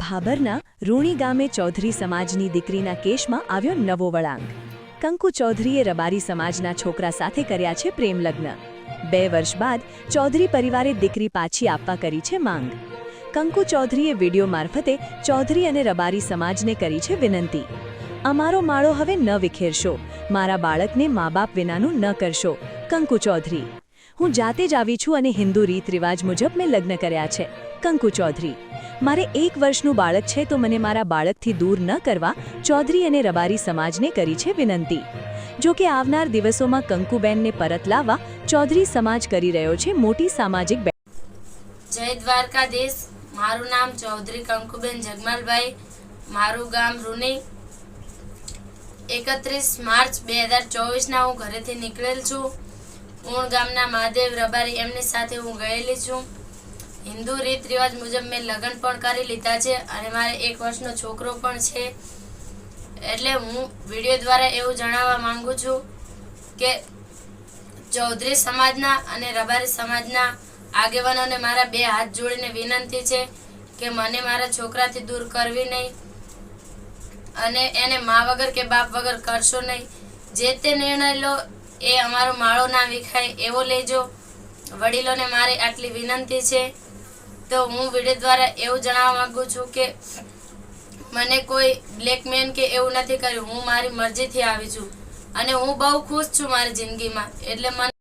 ભાભરના રૂણી ગામે ચૌધરી સમાજની દીકરીના કેસમાં આવ્યો નવો વળાંક। કંકુ ચૌધરીએ રબારી સમાજના છોકરા સાથે કર્યા છે પ્રેમ લગ્ન। 2 વર્ષ બાદ ચૌધરી પરિવારે દીકરી પાછી આપવા કરી છે માંગ। કંકુ ચૌધરીએ વિડીયો મારફતે ચૌધરી અને રબારી સમાજને કરી છે વિનંતી। અમારો માળો હવે ન વિખેરશો, મારા બાળકને મા બાપ વિનાનું ન કરશો। કંકુ ચૌધરી: હું જાતે જ આવી છું અને હિન્દુ રીત રિવાજ મુજબ મેં લગ્ન કર્યા છે। કંકુ ચૌધરી: મારે 1 વર્ષનું બાળક છે તો મને મારા બાળકથી દૂર ન કરવા ચૌધરી અને રબારી સમાજને કરી છે વિનંતી। જો કે આવનાર દિવસોમાં કંકુબેનને પરત લાવવા ચૌધરી સમાજ કરી રહ્યો છે મોટી સામાજિક જય દ્વારકાધીશ। મારું નામ ચૌધરી કંકુબેન જગમાલભાઈ, મારું ગામ રૂની। 31 માર્ચ 2024 હું ઘરેથી નીકળેલ છું। ઊણ ગામના મહાદેવ રબારી એમની સાથે હું ગયેલી છું। હિન્દુ રીત રિવાજ મુજબ મેં લગ્ન પણ કરી લીધા છે અને મારે 1 વર્ષનો છોકરો પણ છે। એટલે હું વિડીયો દ્વારા એવું જણાવવા માંગુ છું કે ચૌધરી સમાજના અને રબારી સમાજના આગેવાનોને મારા 2 હાથ જોડીને વિનંતી છે કે મને મારા છોકરાથી દૂર કરવી નહીં અને એને મા વગર કે બાપ વગર કરશો નહીં। જે તે નિર્ણય લો એ અમારો માળો ના વિખાય એવો લેજો। વડીલોને મારી આટલી વિનંતી છે। તો હું વિડીયો દ્વારા એવું જણાવવા માંગુ છું કે મને કોઈ બ્લેકમેન કે એવું નથી કર્યું। હું મારી મરજીથી આવી છું અને હું બહુ ખુશ છું મારી જિંદગીમાં। એટલે મને